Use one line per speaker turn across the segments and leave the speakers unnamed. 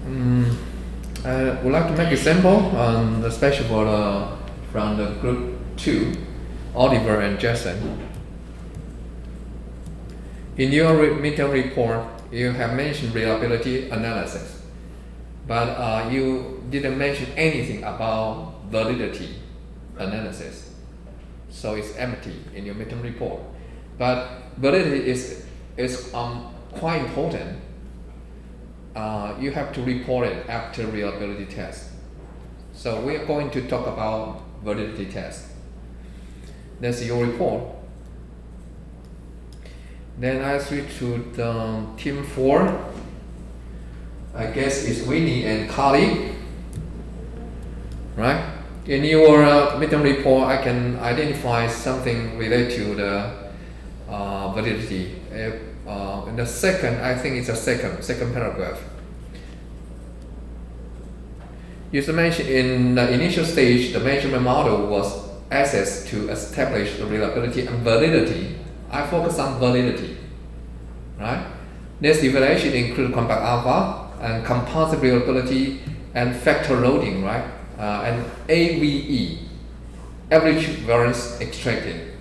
Mm, I would like to make a sample, especially for from the group 2, Oliver and Jason. In your midterm report, you have mentioned reliability analysis, but you didn't mention anything about validity analysis. So it's empty in your midterm report. But validity is quite important. You have to report it after reliability test. So we are going to talk about validity test. That's your report. Then I switch to the team 4. I guess it's Winnie and Carly, right? In your midterm report, I can identify something related to the validity. In the second, I think it's a second paragraph. You mentioned in the initial stage, the measurement model was access to establish the reliability and validity. I focus on validity, right? This evaluation includes compact alpha and composite reliability and factor loading, right? And AVE, average variance extracted,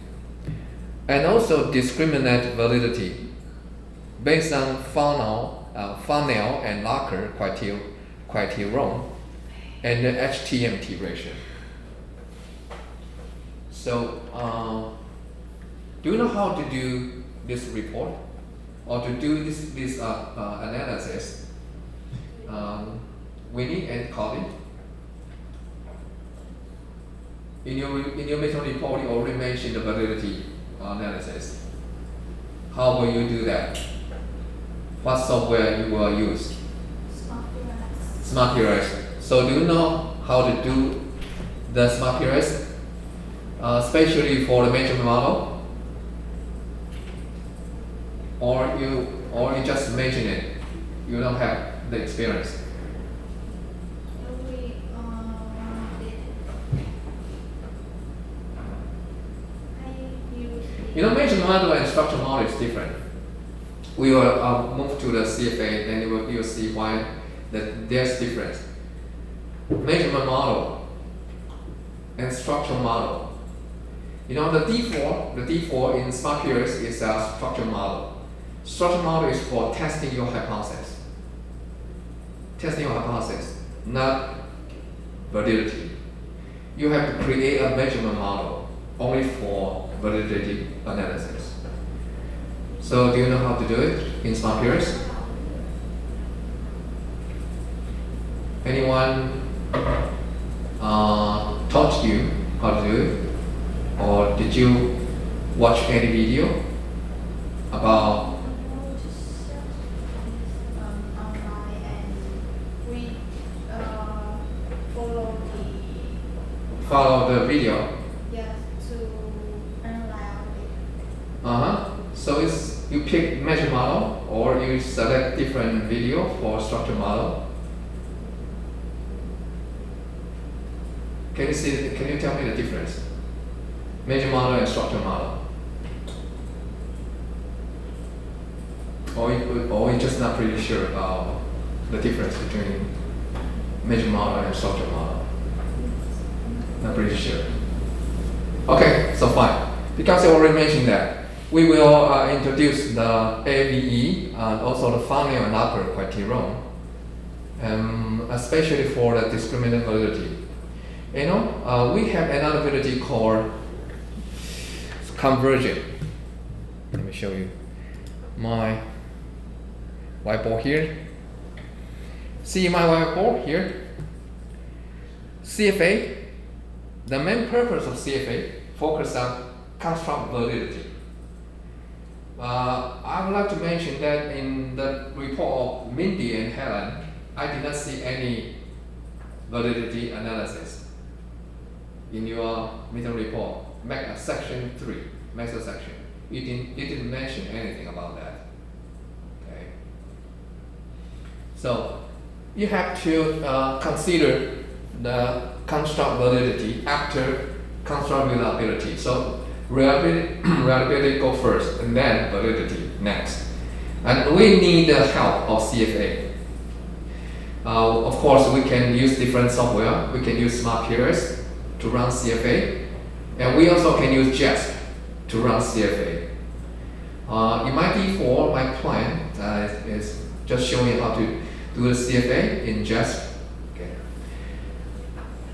and also discriminate validity based on funnel and locker criterion and the HTMT ratio. So, do you know how to do this report or to do this analysis? Winnie and Colin. In your midterm report, you already mentioned the validity analysis. How will you do that? What software you will use? SmartPRS. So do you know how to do the SmartPRS, especially for the measurement model? Or you just mention it? You don't have the experience. You know, measurement model and structure model is different. We will move to the CFA, then you will see why there's difference. Measurement model and structure model. You know, the D4 in SmartPRS is a structure model. Structure model is for testing your hypothesis. Testing your hypothesis, not validity. You have to create a measurement model only for validity analysis. So do you know how to do it in SmartPRS? Anyone taught you how to do it? Or did you watch any video about follow the video?
Yes, to analyze it.
So you pick measure model or you select different video for structure model. Can you tell me the difference? Measure model and structure model. Or you're just not pretty sure about the difference between measure model and structure model? Not pretty sure. Okay, so fine. Because I already mentioned that, we will introduce the AVE and also the funnel and upper criterion, especially for the discriminant validity. You know, we have another validity called convergent. Let me show you my whiteboard here. See my whiteboard here? CFA. The main purpose of CFA focus on construct validity. I would like to mention that in the report of Mindy and Helen, I did not see any validity analysis. In your midterm report, section 3, method section, you didn't mention anything about that. Okay. So you have to consider the construct validity after construct reliability. So reliability go first, and then validity next. And we need the help of CFA. Of course, we can use different software. We can use Smart Peers to run CFA, and we also can use JASP to run CFA. In my D4, my plan is just showing you how to do the CFA in JASP. Okay.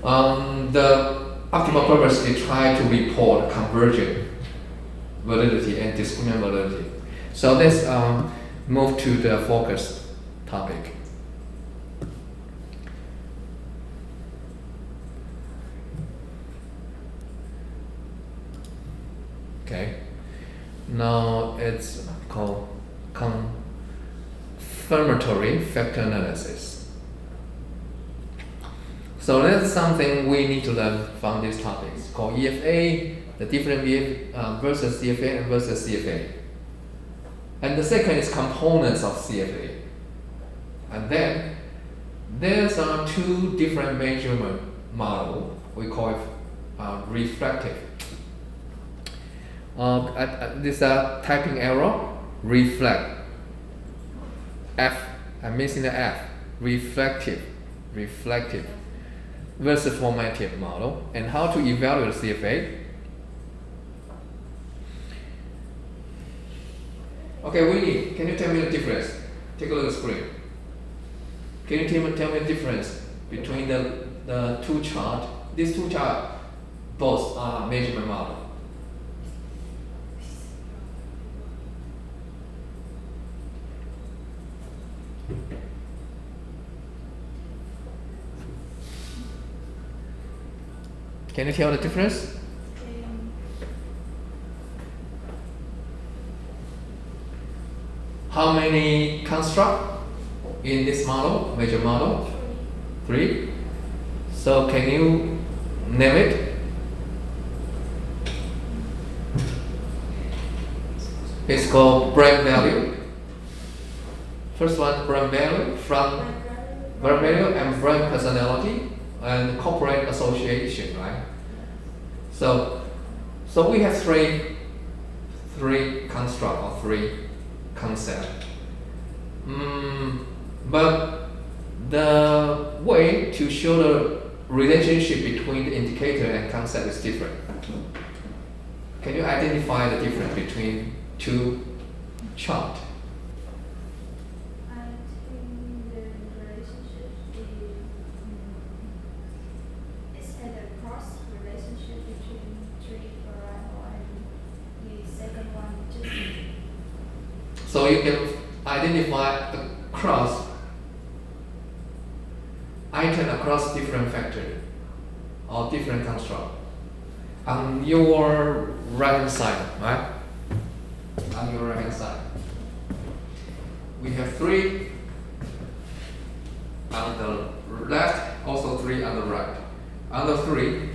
The optimal purpose is try to report convergent validity and discriminant validity. So let's move to the focus topic. Okay. Now it's called confirmatory factor analysis. So that's something we need to learn from these topics called EFA, the different versus CFA and versus CFA. And the second is components of CFA. And then there's two different measurement model. We call it reflective. This typing error, reflect. F, I'm missing the F. Reflective versus formative model. And how to evaluate CFA. Okay, Winnie, can you tell me the difference? Take a look at the screen. Can you tell me the difference between the two charts? These two charts, both are measurement model. Can you tell the difference? How many constructs in this model, major model? 3. So can you name it? It's called brand value. First one, brand value, from brand value and brand personality and corporate association, right? So we have three construct or 3 concept. But the way to show the relationship between the indicator and concept is different. Can you identify the difference between two charts?
I think the relationship is at a cross relationship between 3 variable and the second one just.
So you can identify the cross item across different factors or different construct on your right hand side, right? On your right hand side, we have 3 on the left, also 3 on the right. On the 3,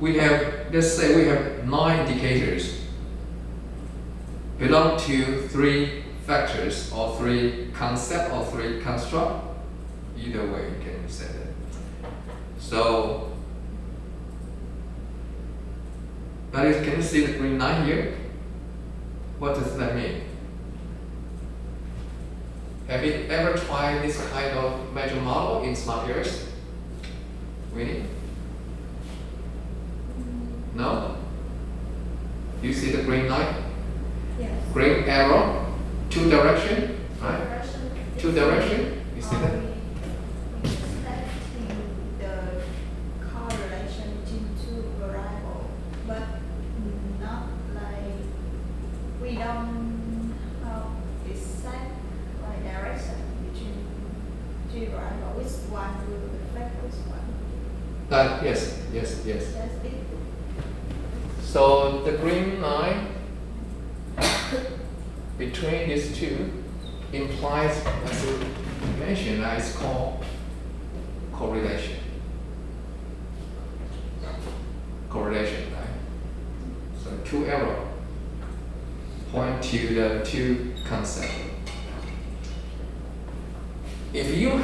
we have, let's say we have 9 indicators belong to 3 factors or 3 concept or 3 construct. Either way you can say that. So, can you see the green line here? What does that mean? Have you ever tried this kind of measure model in Smart Peers? Winnie? No? You see the green line?
Yes.
Green arrow, 2 direction, right? 2 direction, you see that?
Expecting the correlation between 2 variables, but not like we don't have exact like direction between 2 variables. Which one will reflect which one?
Yes.
That's it.
So the green line between these two implies, as you mentioned, that it's called correlation. Correlation, right? So 2 arrows point to the 2 concepts. If your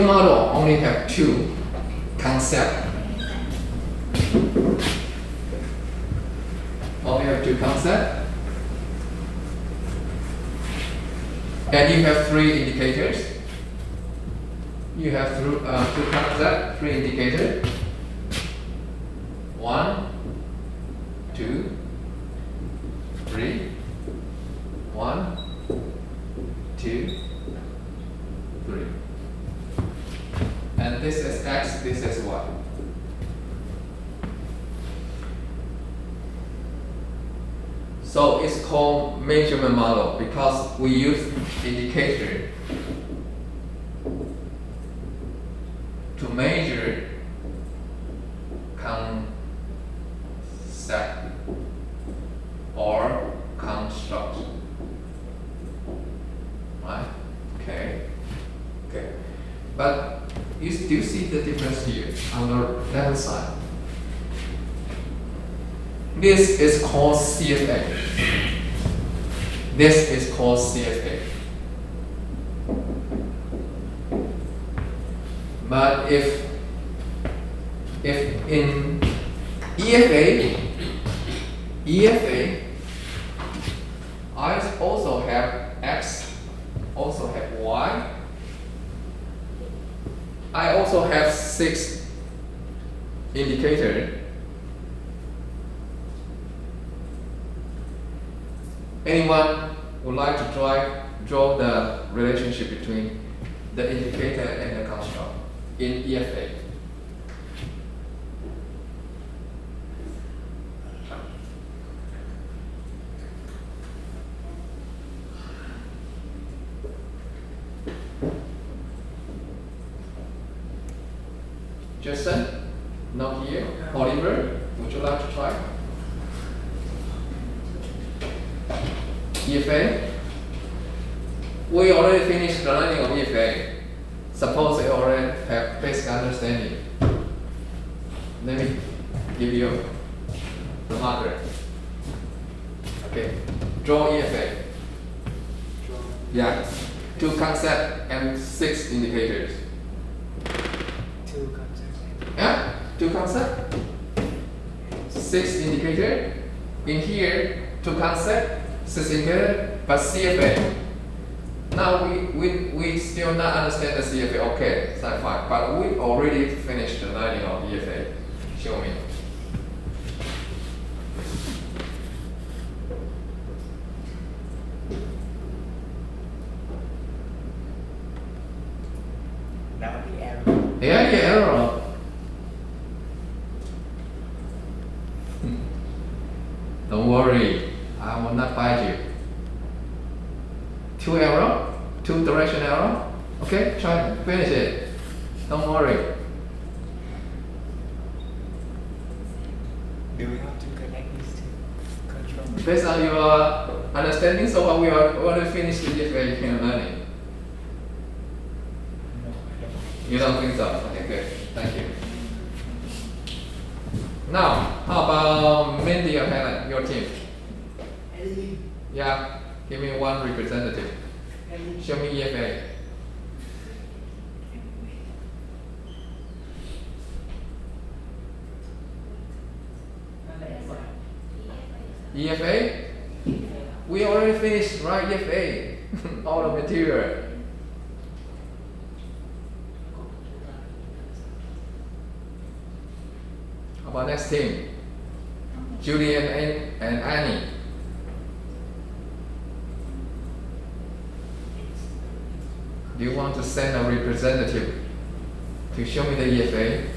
model only have 2 concepts, And you have three indicators. You have two concepts, three indicators. 1, 2, 3. 1, 2, 3. And this is x, this is y. So it's called measurement model because we use indicator to measure concept or construct. Right? Okay. But you still see the difference here on the left side. This is called CFA. This is called CFA. But if in EFA, I also have X, also have Y. I also have 6 indicators. Anyone would like to draw the relationship between the indicator and the construct in EFA? Jason, not here. Oliver, would you like to try? EFA? We already finished the learning of EFA. Suppose you already have basic understanding. Let me give you the marker. Okay, draw EFA. Yeah, 2 concepts and 6 indicators.
2 concepts.
Yeah, 2 concepts, 6 indicators. In here, 2 concepts, 6 indicators, but CFA. Now we still not understand the CFA. Okay, it's not fine. But we already finished the learning of EFA. Show me.
Now the arrow.
Yeah, arrow. Don't worry, I will not bite you. 2 arrow, 2 direction arrow. Okay, try finish it. Don't worry.
Do we have to connect these 2 controllers?
Based on your understanding, so what we are already finished the EFA you can learning.
No, I don't.
You don't think so? Okay, good. Thank you. Now, how about Mindy or Helen, your team? Yeah, give me one representative. Show me EFA. EFA? We already finished, right? EFA. All the material. How about next team? Julian and Annie. Do you want to send a representative to show me the EFA?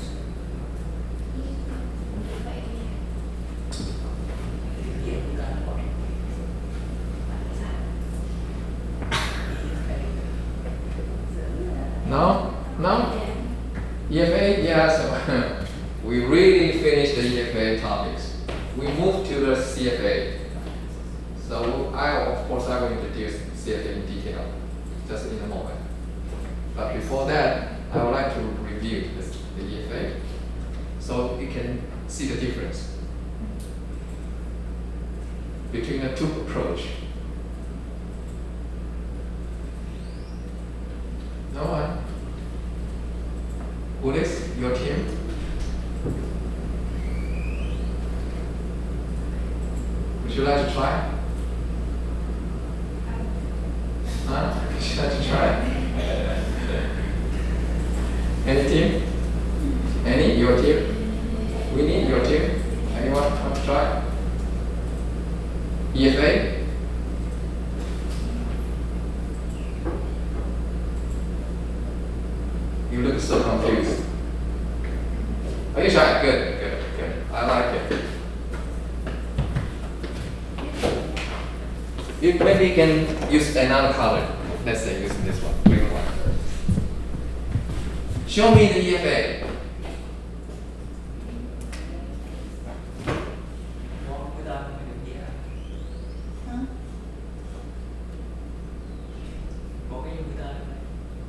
No? No? EFA? Yeah, so we really finished the EFA topics. We moved to the CFA. So of course I will introduce CFA in detail just in a moment. But before that, I would like to review the EFA so you can see the difference between the 2 approaches. No one? Who is your team? Would you like to try? Huh? try? Any team? Any? Your team? We need your team. Anyone want to try? EFA? You look so confused. Oh, you try? Good, good, good. I like it. You maybe can use another color. Let's say using this one, green one. Show me the EFA.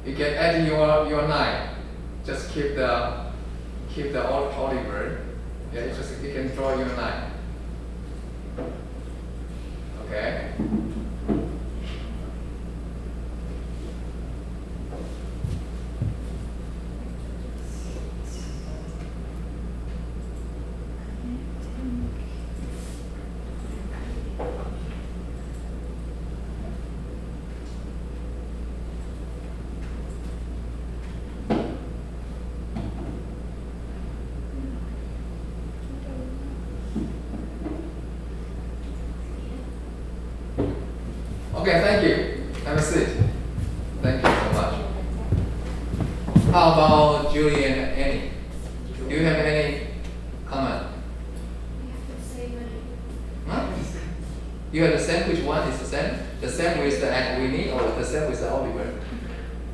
You can add your line. Just keep the Oliver. Yeah, you can draw your line. Okay. Okay, thank you. Have a seat. Thank you so much. How about Julie and Annie? Do you have any comment? Huh? You have the same? Which one is the same? The same with the Winnie or the same with the Oliver?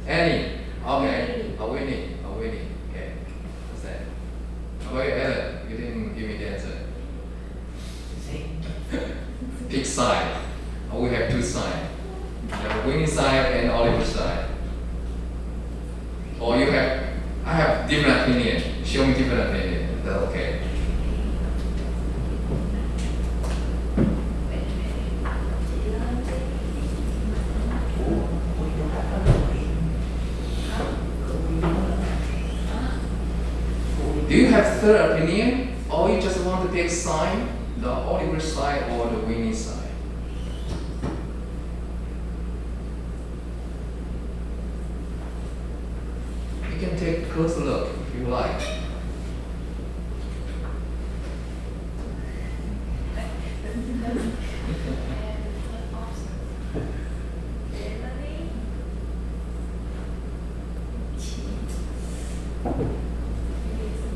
Annie. Okay. Winnie. Winnie. Okay. The same. Okay, Ellen, you didn't give me the answer. Pick side. We have two sides. The Winnie side and Oliver side. Or I have different opinion. Show me different opinion. That's okay. Do you have third opinion? Or you just want to take side, the Oliver side or the Winnie side? You can take a closer look if you like.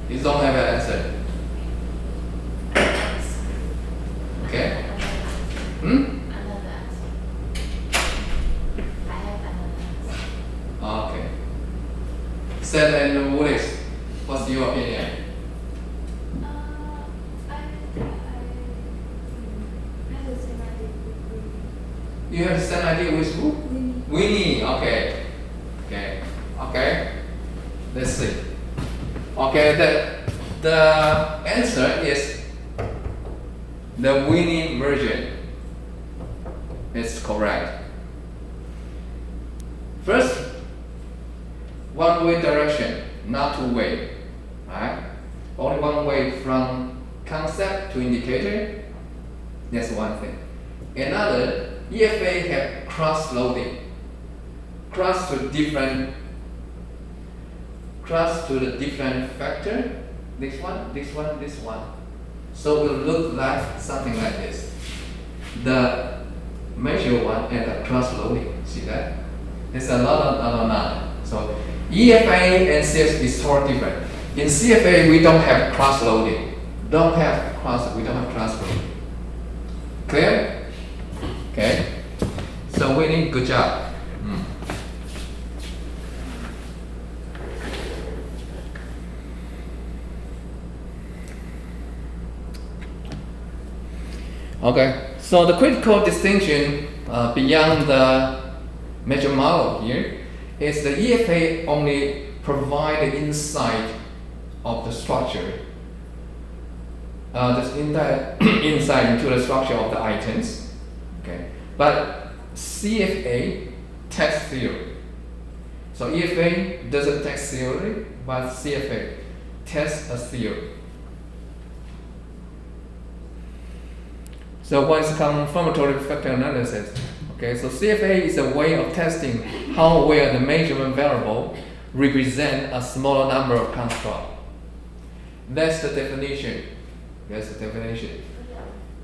You don't have an answer. Okay? Okay. Seth and Willis, what's your opinion? You have the same idea with who? Winnie. Okay. Okay. Let's see. Okay, the answer is the Winnie version. It's correct. First, one-way direction, not two-way, right? Only one way from concept to indicator. That's one thing. Another, EFA have cross-loading, cross to the different factor. This one. So it will look like something like this. The measure one and the cross-loading. See that? There's a lot of So EFA and CFA is totally different. In CFA, we don't have cross-loading. We don't have cross-loading. Clear? Okay. So Winnie, good job. Okay. So the critical distinction beyond the major model here is the EFA only provide the insight of the structure, insight into the structure of the items. Okay, but CFA text theory. So EFA doesn't text theory, but CFA tests a theory. So what is confirmatory factor analysis? Okay, so CFA is a way of testing how well the measurement variable represent a smaller number of constructs. That's the definition. That's the definition.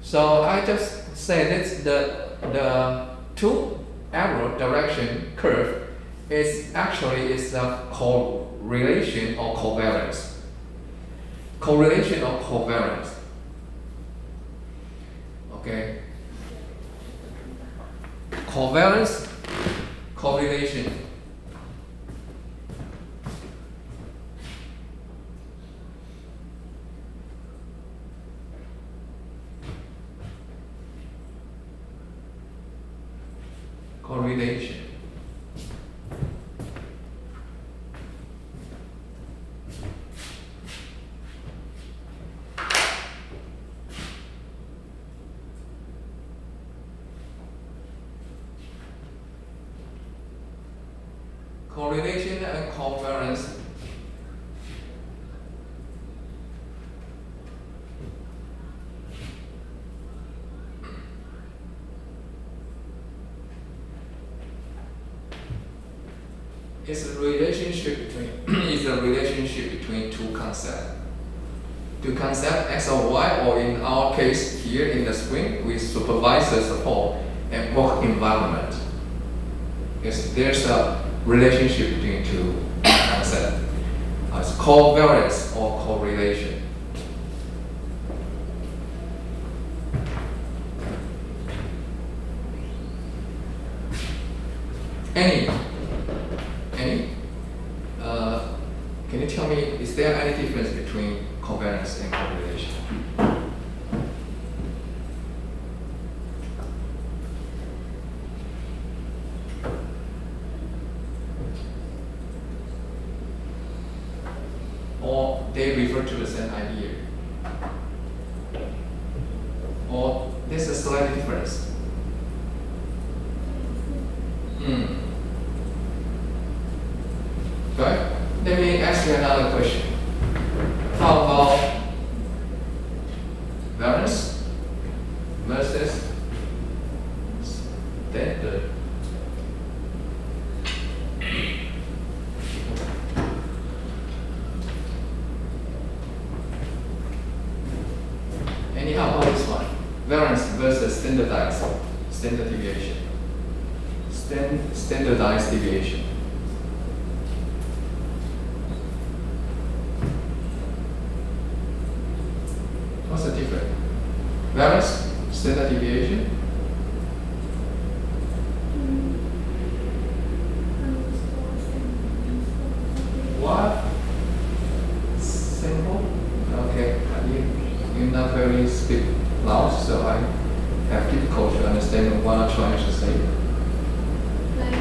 So I just say that the two arrow direction curve is actually a correlation or covariance. Correlation or covariance. Okay. Covariance, correlation. Correlation. Correlation and covariance. It's a relationship between two concepts. Two concepts, X or Y, or in our case here in the screen with supervisor support and work environment. There's a relationship between two concepts. It's covariance or correlation. Any? Can you tell me, is there any difference between covariance and correlation? Or they refer to the same idea? Or there's a slight difference? Right? Let me ask you another question. How about variance versus standard? How about this one? Variance versus standard deviation. Standardized deviation. What's the difference? Variance, standard deviation. What? Simple? Okay. You not very speak loud, so I have difficulty to understand what I'm trying to say.
Like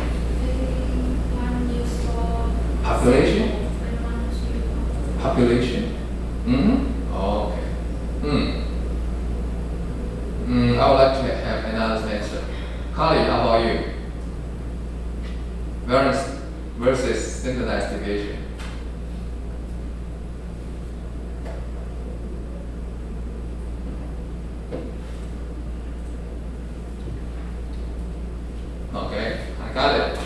one use for
Population?
and one use for
Population. Okay. I would like to have another answer. Carly, how about you? Variance versus standardized deviation. Okay, I got it.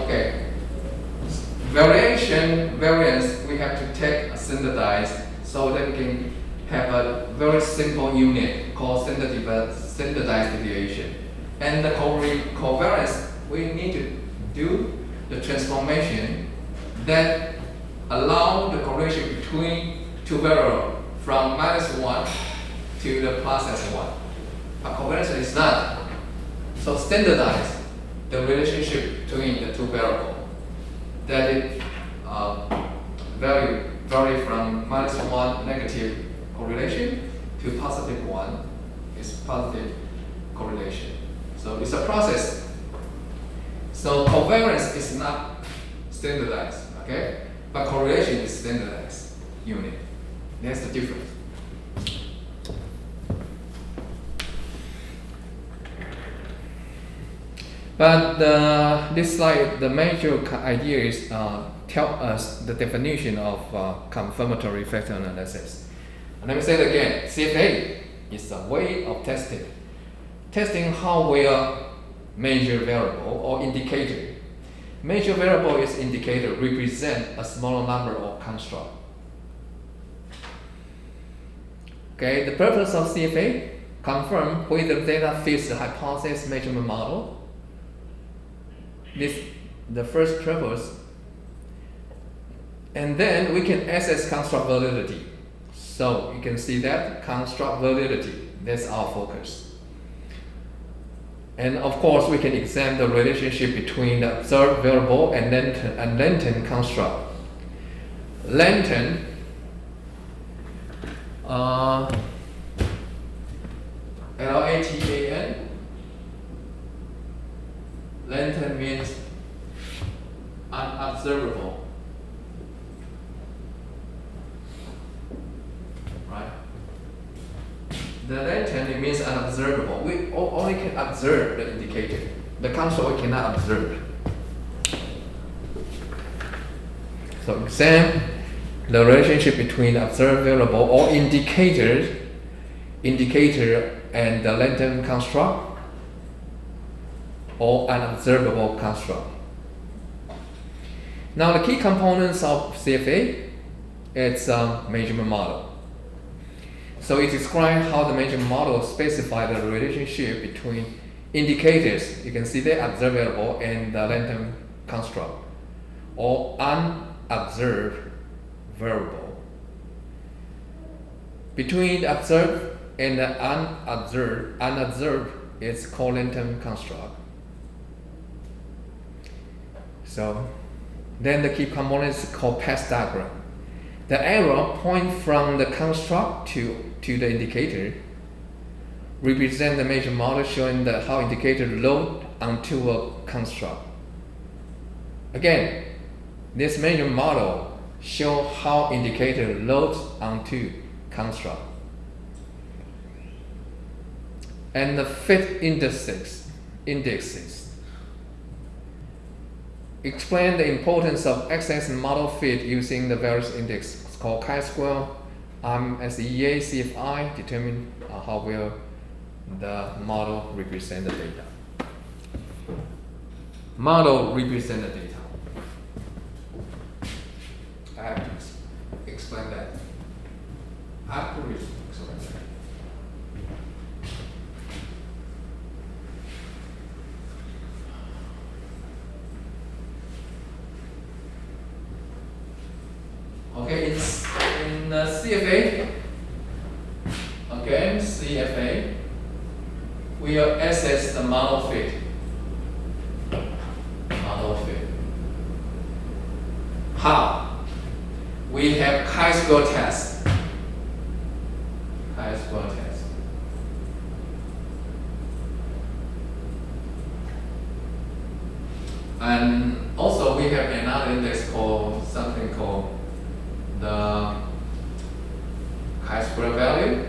Okay. Variance, we have to take a standardized so that we can have a very simple unit called standardized deviation. And the covariance, we need to do the transformation that allow the correlation between two variables from -1 to the +1. But covariance is not. So standardize the relationship between the two variables. That it vary from -1 negative correlation to +1 is positive correlation. So it's a process. So covariance is not standardized, okay? But correlation is standardized unit. That's the difference. But this slide, the major idea is tell us the definition of confirmatory factor analysis. And let me say it again. CFA is a way of testing how well measure variable or indicator. Measure variable is indicator represent a smaller number of construct. Okay, the purpose of CFA confirm whether data fits the hypothesis measurement model. This the first purpose. And then we can assess construct validity. So you can see that construct validity, that's our focus. And of course we can examine the relationship between the observed variable and lantern construct. Lantern Latan. Lantern means unobservable, right? The lantern, it means unobservable. We only can observe the indicator. The construct we cannot observe. So examine the relationship between observed variable or indicator and the lantern construct or unobservable construct. Now the key components of CFA, it's a measurement model. So it describes how the measurement model specifies the relationship between indicators, you can see the observed variable and the lantern construct, or unobserved variable. Between the observed and the unobserved is called lantern construct. So then the key component is called path diagram. The arrow point from the construct to the indicator represent the measurement model showing how indicator load onto a construct. Again, this measurement model shows how indicator loads onto construct. And the fit indexes explain the importance of accessing model fit using the various index. It's called chi-square, SEA, CFI, determine how well the model represent the data. Model represent the data. I have to explain that. I have to explain that. Okay, in CFA, again, CFA, we will assess the model fit. Model fit. How? We have chi-square test. Chi-square test. And also we have another index called something called the chi-square value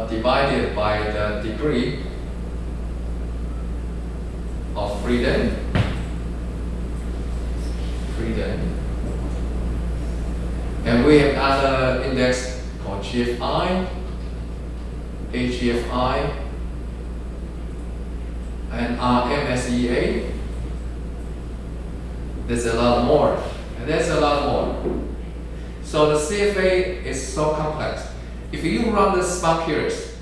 divided by the degree of freedom. And we have other index called GFI, AGFI, and RMSEA. There's a lot more. And there's a lot more. So the CFA is so complex. If you run the smart queries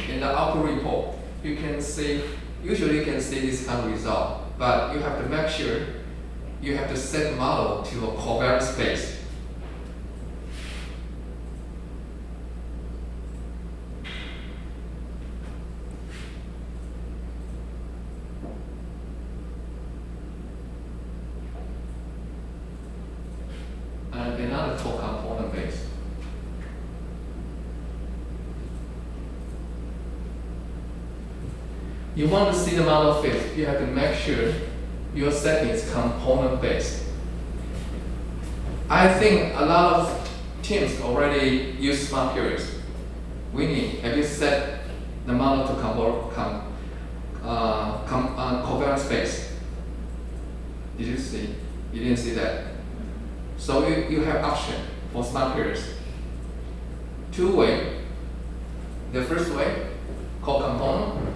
in the output report, you can see, usually you can see this kind of result, but you have to make sure you have to set the model to a covariance space. And another two component base. You want to see the model fit, you have to make sure your setting is component based. I think a lot of teams already use smart queries. Have you set the model to space. Did you see? You didn't see that. So you have option for smart pairs. Two way. The first way called component.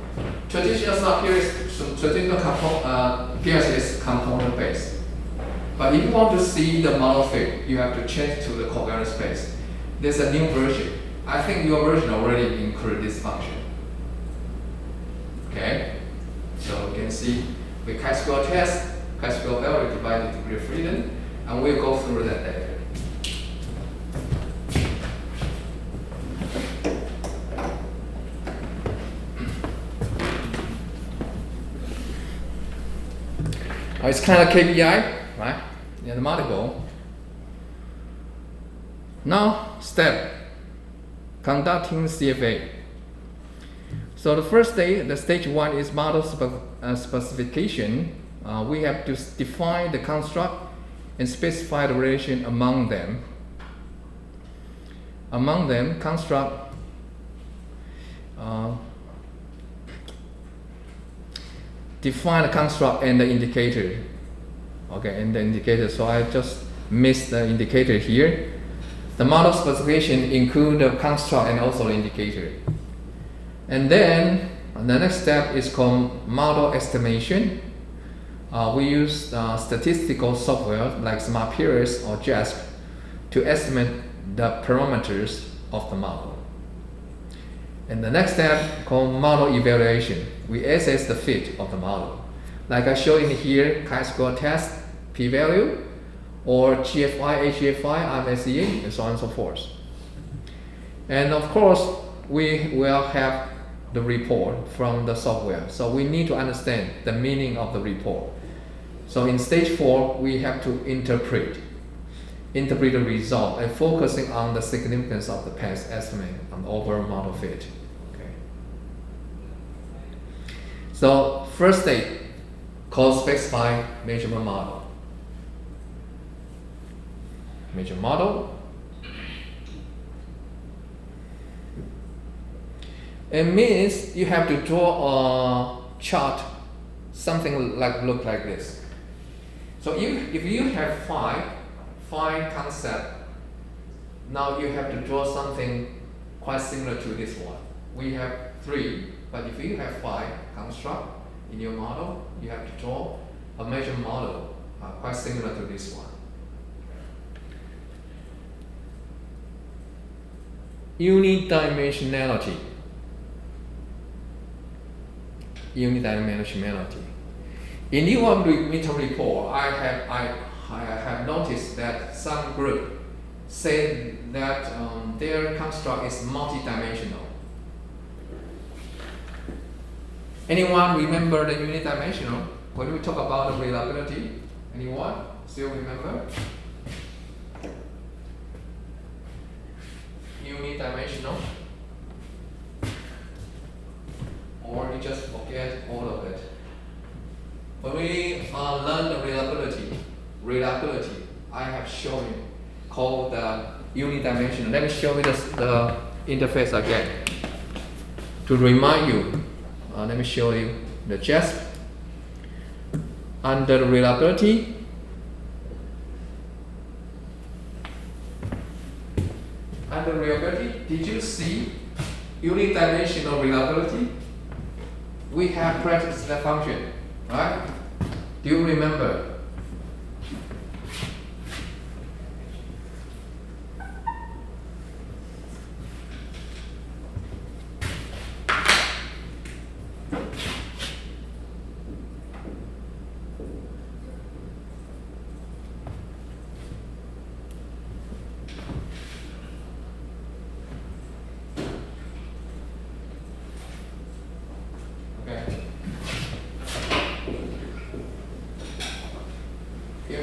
Traditional smart pairs, traditional pairs is component based. But if you want to see the model fit, you have to change to the covariance space. There's a new version. I think your version already include this function. Okay? So you can see with chi-square test, chi-square value divided degree of freedom, and we'll go through that later. It's kind of KPI, right? Mathematical. Now, step conducting CFA. So the first stage, the stage one is model specification. We have to define the construct and specify the relation among them. Among them, construct define the construct and the indicator. Okay, and the indicator. So I just missed the indicator here. The model specification include the construct and also the indicator. And then the next step is called model estimation. We use statistical software like Smart Pairs or JASP to estimate the parameters of the model. And the next step called model evaluation. We assess the fit of the model. Like I showed in here, chi-square test, p-value, or GFI, HGFI, RMSE, and so on and so forth. And of course, we will have the report from the software. So we need to understand the meaning of the report. So in stage 4, we have to interpret the result and focusing on the significance of the past estimate on the overall model fit. Okay. So first stage, called specify measurement model. Measure model. It means you have to draw a chart, something like look like this. So if you have five concepts, now you have to draw something quite similar to this one. We have 3, but if you have 5 construct in your model, you have to draw a measure model quite similar to this one. Unidimensionality. Unidimensionality. In your midterm report, I have noticed that some group say that their construct is multidimensional. Anyone remember the unidimensional? When we talk about the reliability, anyone still remember? Unidimensional? Or you just forget all of it? When we learn the reliability, I have shown you called the unidimensional. Let me show you the interface again. To remind you, let me show you the JASP. Under reliability, did you see unidimensional reliability? We have practiced that function, right? Do you remember?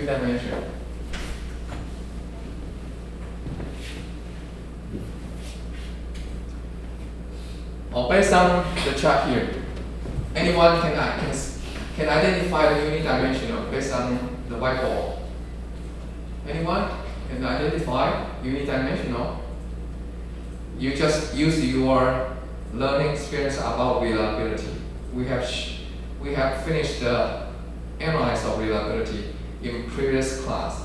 Dimension. Or based on the chart here, anyone can identify the unidimensional based on the whiteboard. Anyone can identify unidimensional? You just use your learning experience about reliability. We have finished the analyze of reliability in previous class.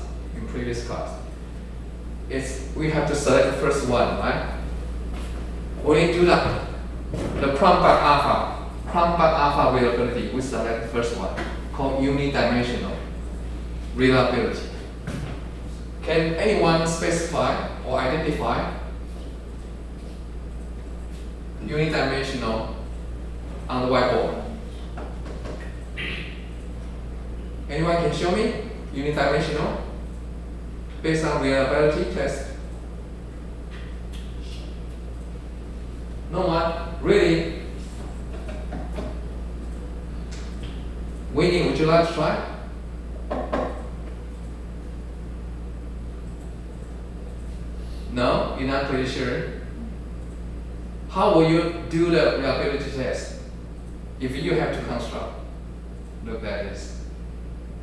We have to select the first one, right? We do the prompt alpha reliability. We select the first one called unidimensional reliability. Can anyone specify or identify unidimensional on the whiteboard? Anyone can show me unidimensional based on reliability test? No one? Really? Winnie, would you like to try? No? You're not pretty sure? How will you do the reliability test if you have to construct? Look at this.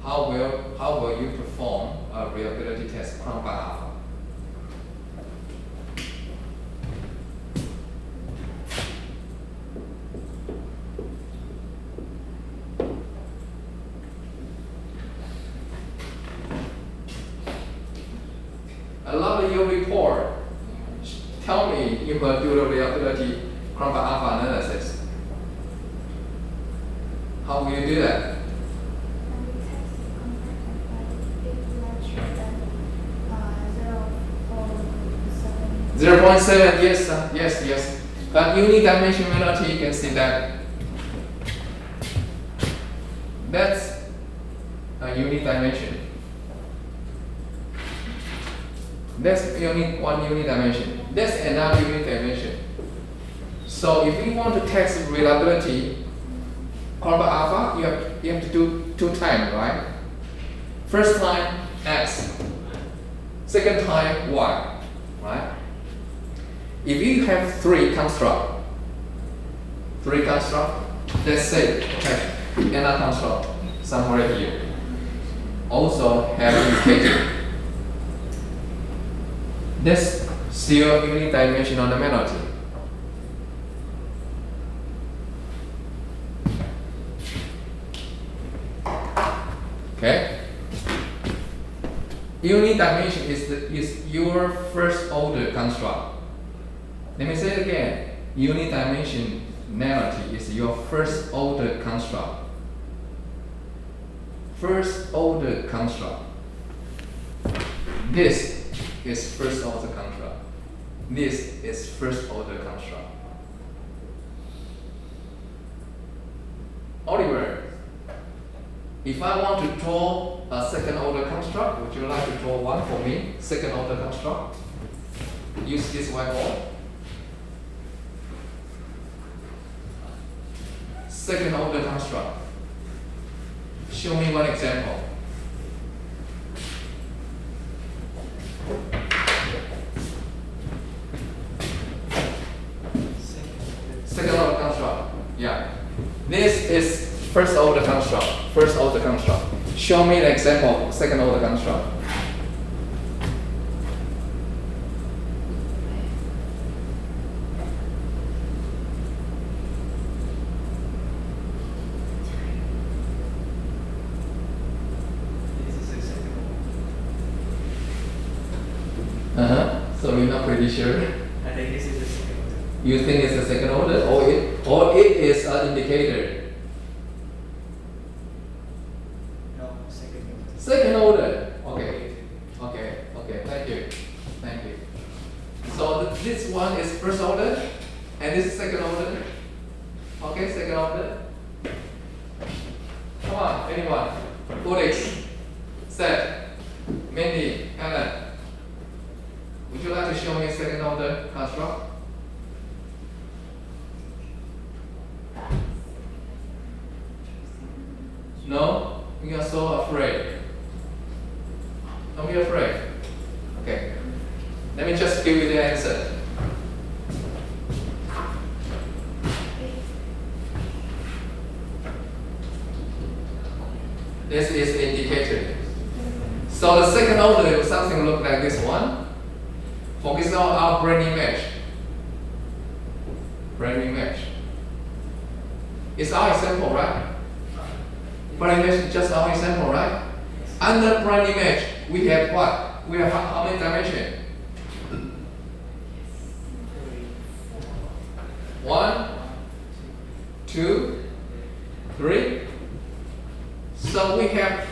How will you perform a reliability test prompt by alpha? I love your report. Tell me you will do the reliability prompt by alpha analysis. How will you do that? 0.7, yes. But unidimensionality, you can see that. That's a unidimension. That's one unidimension. That's another unidimension. So if you want to test reliability, prompt by alpha, you have to do 2 times, right? First time X, second time Y, right? If you have 3 constructs, let's say, okay, another construct somewhere here, also have indicator. That's still unidimensional normality. Okay? Unidimension is your first order construct. Let me say it again. Unidimensionality is your first order construct. First order construct. This is first order construct. This is first order construct. Oliver, if I want to draw a second order construct, would you like to draw one for me? Second order construct. Use this whiteboard. Second order construct. Show me one example. Second order construct. Yeah. This is first order construct. Show me the example of second order construct. So you're not pretty sure?
I think this is the second order.
You think it's a second order, or it is an indicator?
No, second order.
Second order. Okay. Thank you. So this one is first order, and this is second order. Okay, second order. Come on, anyone? Felix, Seth, Mindy, Alan. Would you like to show me second order construct? No? You are so afraid. Don't be afraid. Okay. Let me just give you the answer. This is the indicator. So the second order is something look like this one. For example, our brain image. It's our example, right? Brain image is just our example, right? Under brain image, we have what? We have how many dimensions? 1, 2, 3. So we have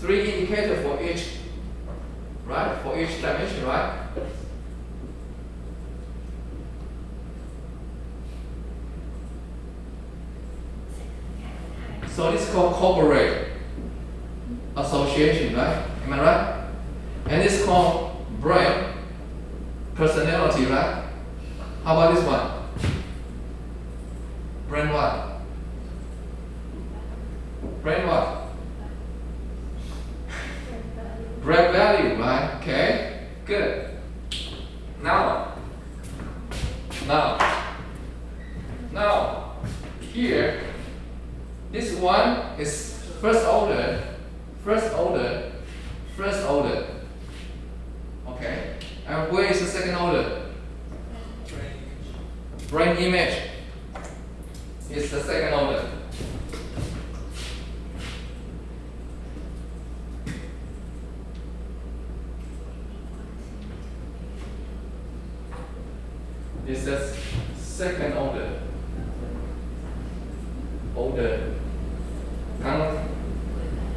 3 indicators for each, right? For each dimension, right? So this is called corporate association, right? Am I right? And it's called brain personality, right? How about this one? Brain what? Brain what? Brain value, right? Okay, good. Now, here, this one is first order. Okay, and where is the second order? Brain image is the second order. It's the second order.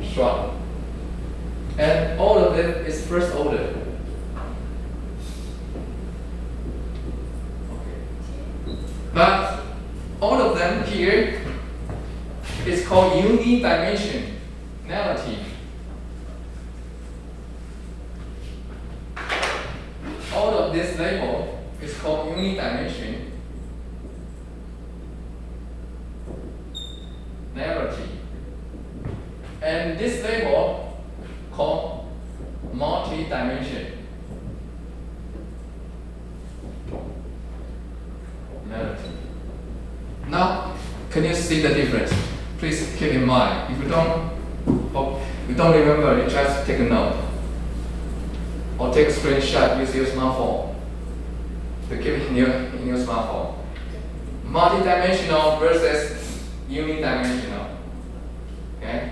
Construct. And all of them is first order. Okay. But all of them here is called unidimensionality. All of this label is called unidimensionality. And this label called multi-dimensionality. Now, can you see the difference? Please keep in mind. If you don't remember, you just take a note or take a screenshot. Use your smartphone to keep it in your smartphone. Multi-dimensional versus unidimensional. Okay.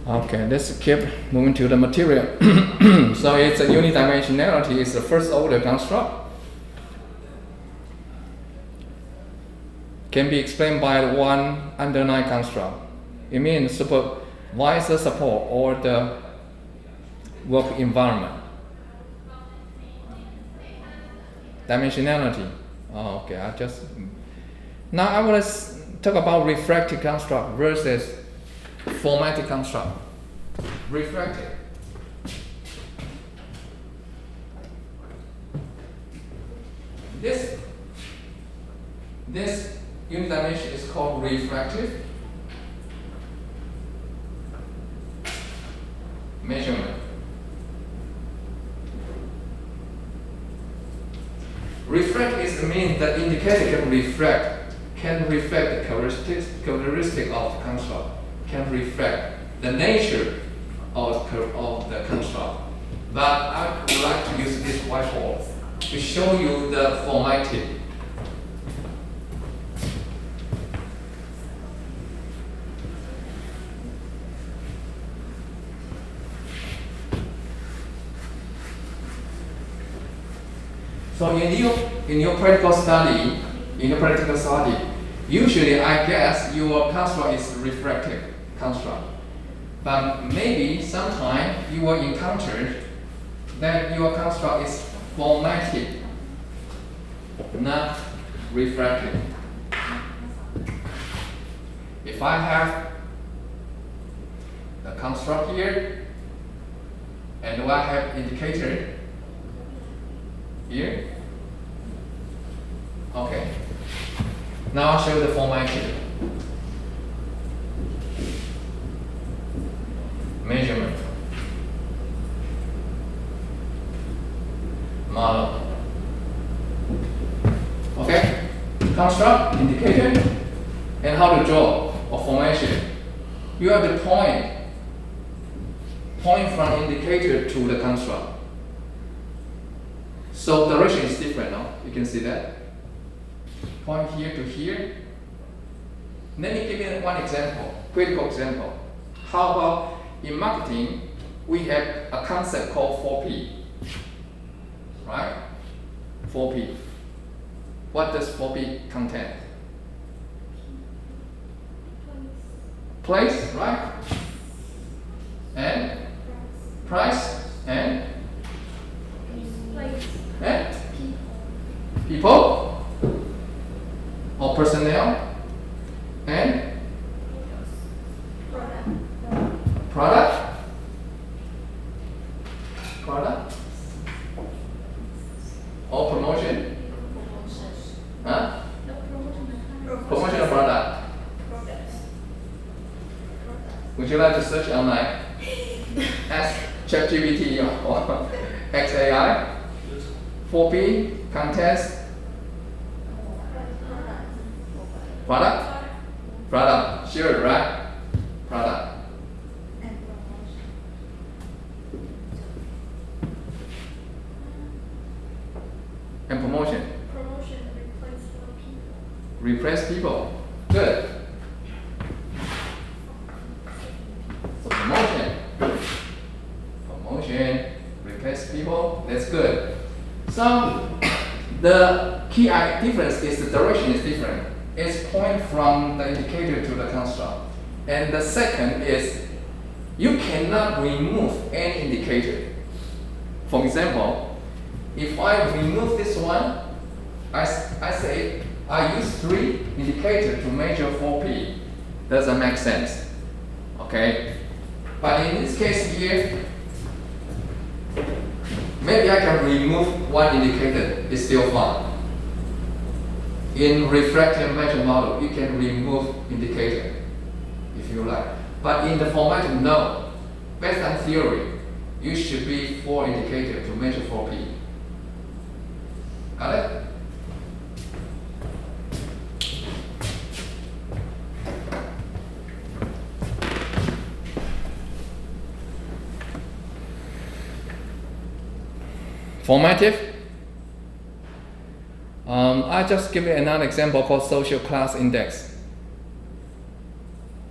Okay, let's keep moving to the material. So it's a unidimensionality, it's the first order construct. Can be explained by one underlying construct. It means supervisor support or the work environment. Dimensionality. Oh, okay, now I want to talk about refractive construct versus formatic construct. Refractive. This unit dimension is called refractive measurement. Refract means the indicator can reflect the characteristic of the construct, can reflect the nature of the construct. But I would like to use this whiteboard to show you the formative. So in your practical study, usually I guess your construct is refractive construct. But maybe sometime you will encounter that your construct is formative, not refractive. If I have the construct here, and I have indicator here. Okay. Now I'll show you the formative. Measurement. Model. Okay. Construct, indicator, And how to draw a formation? You have to point from indicator to the construct. So direction is different, no? You can see that. Point here to here. Let me give you one example, critical example. How about in marketing, we have a concept called 4P, right? 4P. What does 4P contain? Place, right? And price and people or personnel and product or promotion, huh? Promotion of product. Would you like to search online? Ask ChatGPT or XAI. 4P contains product, sure, right? Product. And promotion. Replace people. Good. So promotion, replace people. That's good. So the key difference is the direction is different. It's point from the indicator to the construct. And the second is you cannot remove any indicator. For example, if I remove this one, I say I use 3 indicators to measure 4P. Doesn't make sense. Okay? But in this case here, maybe I can remove 1 indicator, it's still fine. In reflective measure model, you can remove indicator if you like. But in the format, no. Based on theory, you should be 4 indicators to measure 4P. Got it? Formative. I just give you another example called social class index.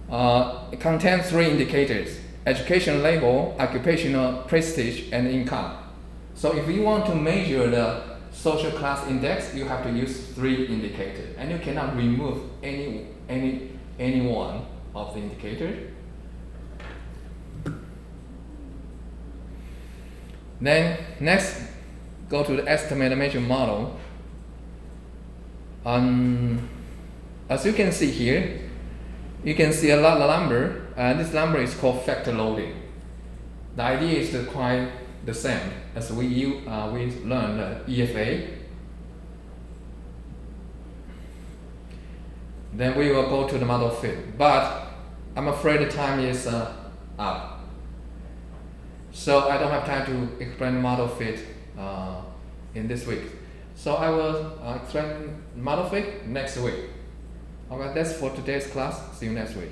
It contains 3 indicators: education level, occupational prestige, and income. So if you want to measure the social class index, you have to use 3 indicators, and you cannot remove any one of the indicators. Then next, go to the estimated measure model. As you can see here, you can see a lot of number, and this number is called factor loading. The idea is quite the same as we learned EFA. Then we will go to the model fit, but I'm afraid the time is up. So I don't have time to explain model fit in this week. So I will explain model fit next week. Alright, that's for today's class. See you next week.